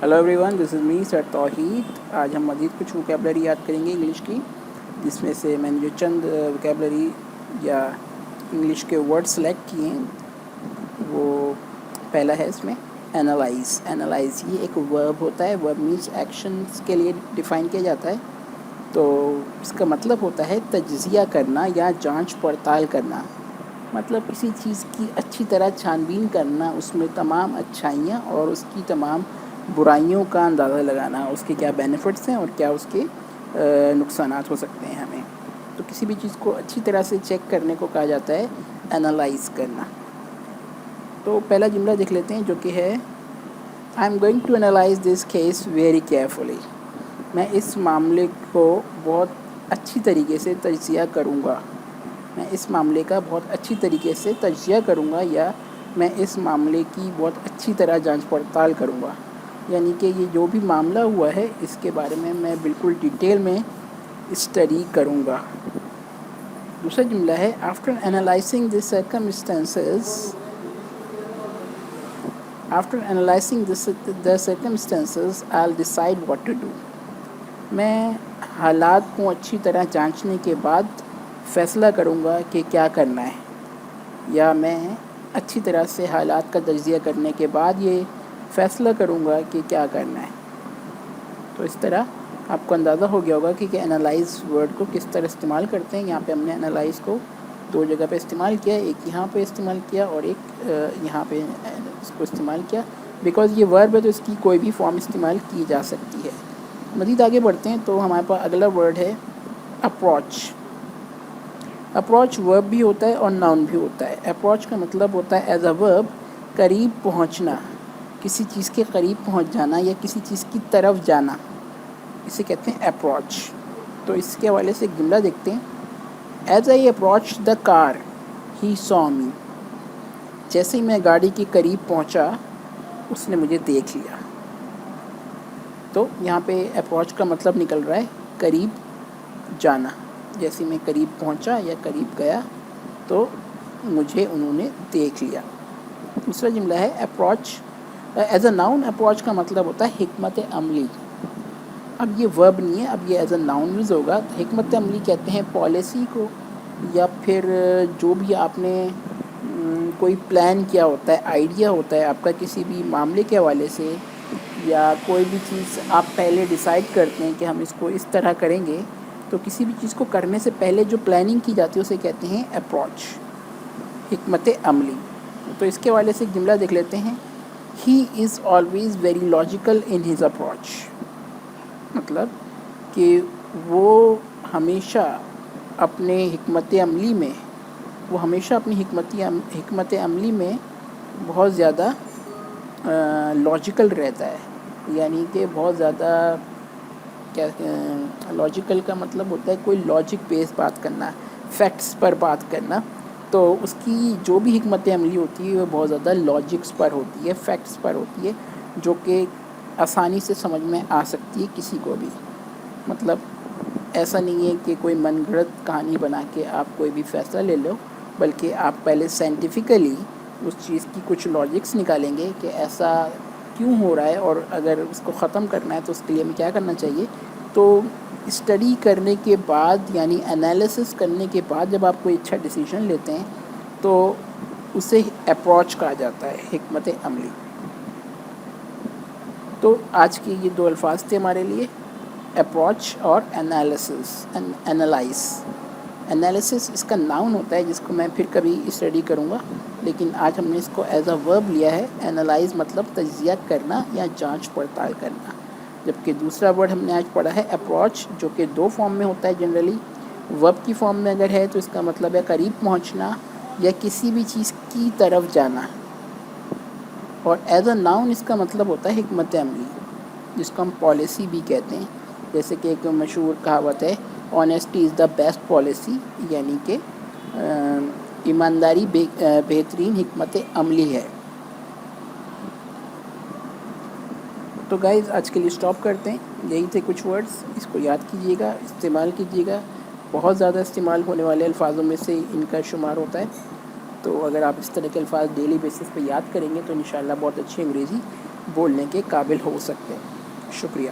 Hello everyone, this is me sir Tauheed. आज हम मज़ीद कुछ वोकेबलरी याद करेंगे इंग्लिश की, जिसमें से मैंने जो चंद वोकेबलरी या इंग्लिश के वर्ड सेलेक्ट किए हैं वो पहला है इसमें एनालाइज। एनालाइज ये एक वर्ब होता है। वर्ब मीन्स एक्शंस के लिए डिफ़ाइन किया जाता है। तो इसका मतलब होता है तज्ज़िया करना या जांच पड़ताल करना। मतलब किसी चीज़ की अच्छी तरह छानबीन करना, उसमें तमाम अच्छाइयाँ और उसकी तमाम बुराइयों का अंदाज़ा लगाना, उसके क्या बेनिफिट्स हैं और क्या उसके नुकसानात हो सकते हैं हमें। तो किसी भी चीज़ को अच्छी तरह से चेक करने को कहा जाता है एनालाइज करना। तो पहला जुमला देख लेते हैं, जो कि है I am going to analyse this case very carefully. मैं इस मामले को बहुत अच्छी तरीके से तज्ज़िया करूँगा। मैं इस मामले का बहुत अच्छी तरीके से तज्ज़िया करूँगा या मैं इस मामले की बहुत अच्छी तरह जांच पड़ताल करूँगा। यानी कि ये जो भी मामला हुआ है इसके बारे में मैं बिल्कुल डिटेल में स्टडी करूँगा। दूसरा जुमला है after analysing the circumstances I will decide what to do. मैं हालात को अच्छी तरह जांचने के बाद फ़ैसला करूँगा कि क्या करना है, या मैं अच्छी तरह से हालात का तज्ज़िया करने के बाद ये फ़ैसला करूँगा कि क्या करना है। तो इस तरह आपको अंदाज़ा हो गया होगा कि एनालाइज़ वर्ड को किस तरह इस्तेमाल करते हैं। यहाँ पे हमने एनालाइज़ को दो जगह पे इस्तेमाल किया, एक यहाँ पे इस्तेमाल किया और एक यहाँ पे इसको इस्तेमाल किया। बिकॉज़ ये वर्ब है तो इसकी कोई भी फॉर्म इस्तेमाल की जा सकती है। मज़ीद आगे बढ़ते हैं तो हमारे पास अगला वर्ड है अप्रोच। अप्रोच वर्ब भी होता है और नाउन भी होता है। अप्रोच का मतलब होता है एज अ वर्ब करीब पहुंचना, किसी चीज़ के करीब पहुंच जाना या किसी चीज़ की तरफ जाना, इसे कहते हैं अप्रोच। तो इसके हवाले से एक जुमला देखते हैं। As I approach the car he saw me. जैसे ही मैं गाड़ी के करीब पहुंचा उसने मुझे देख लिया। तो यहाँ पे अप्रोच का मतलब निकल रहा है करीब जाना। जैसे मैं करीब पहुंचा या करीब गया तो मुझे उन्होंने देख लिया। दूसरा जुमला है approach as a noun. Approach का मतलब होता है हिकमत अमली। अब ये वर्ब नहीं है, अब ये एज अ नाउन यूज़ होगा। तो हिकमत अमली कहते हैं पॉलिसी को, या फिर जो भी आपने कोई प्लान किया होता है, आइडिया होता है आपका किसी भी मामले के हवाले से, या कोई भी चीज़ आप पहले डिसाइड करते हैं कि हम इसको इस तरह करेंगे। तो किसी भी चीज़ को करने से पहले जो प्लानिंग की जाती है उसे कहते हैं अप्रोच, हिकमत अमली। तो इसके हवाले से एक जुमला देख लेते हैं। He is always very logical in his approach. मतलब कि वो हमेशा अपने हिकमत अमली में हिकमत अमली में बहुत ज़्यादा लॉजिकल रहता है। यानी कि बहुत ज़्यादा क्या लॉजिकल का मतलब होता है कोई लॉजिक बेस्ड बात करना, फैक्ट्स पर बात करना। तो उसकी जो भी हिकमत अमली होती है वो बहुत ज़्यादा लॉजिक्स पर होती है, फैक्ट्स पर होती है, जो कि आसानी से समझ में आ सकती है किसी को भी। मतलब ऐसा नहीं है कि कोई मनगढ़ंत कहानी बना के आप कोई भी फ़ैसला ले लो, बल्कि आप पहले साइंटिफिकली उस चीज़ की कुछ लॉजिक्स निकालेंगे कि ऐसा क्यों हो रहा है और अगर उसको ख़त्म करना है तो उसके लिए हमें क्या करना चाहिए। तो स्टडी करने के बाद, यानी एनालिसिस करने के बाद जब आप कोई अच्छा डिसीजन लेते हैं तो उसे अप्रोच कहा जाता है, हिकमत अमली। तो आज के ये दो अल्फाज थे हमारे लिए, अप्रोच और एनालिसिस। एनालिसिस इसका नाउन होता है, जिसको मैं फिर कभी स्टडी करूँगा, लेकिन आज हमने इसको एज अ वर्ब लिया है। एनालाइज मतलब तज्ज़िया करना या जांच पड़ताल करना। जबकि दूसरा वर्ड हमने आज पढ़ा है अप्रोच, जो कि दो फॉर्म में होता है जनरली। वर्ब की फॉर्म में अगर है तो इसका मतलब है करीब पहुंचना या किसी भी चीज़ की तरफ जाना, और एज अ नाउन इसका मतलब होता है हिकमत अमली, जिसको हम पॉलिसी भी कहते हैं। जैसे कि एक मशहूर कहावत है, honesty is the best policy, यानी कि ईमानदारी बेहतरीन हिकमत अमली है। तो गाइज़ आज के लिए स्टॉप करते हैं। यही थे कुछ वर्ड्स, इसको याद कीजिएगा, इस्तेमाल कीजिएगा। बहुत ज़्यादा इस्तेमाल होने वाले अल्फाजों में से इनका शुमार होता है। तो अगर आप इस तरह के अल्फाज डेली बेसिस पे याद करेंगे तो इंशाल्लाह बहुत अच्छी अंग्रेज़ी بولنے کے قابل ہو سکتے ہیں۔ شکریہ۔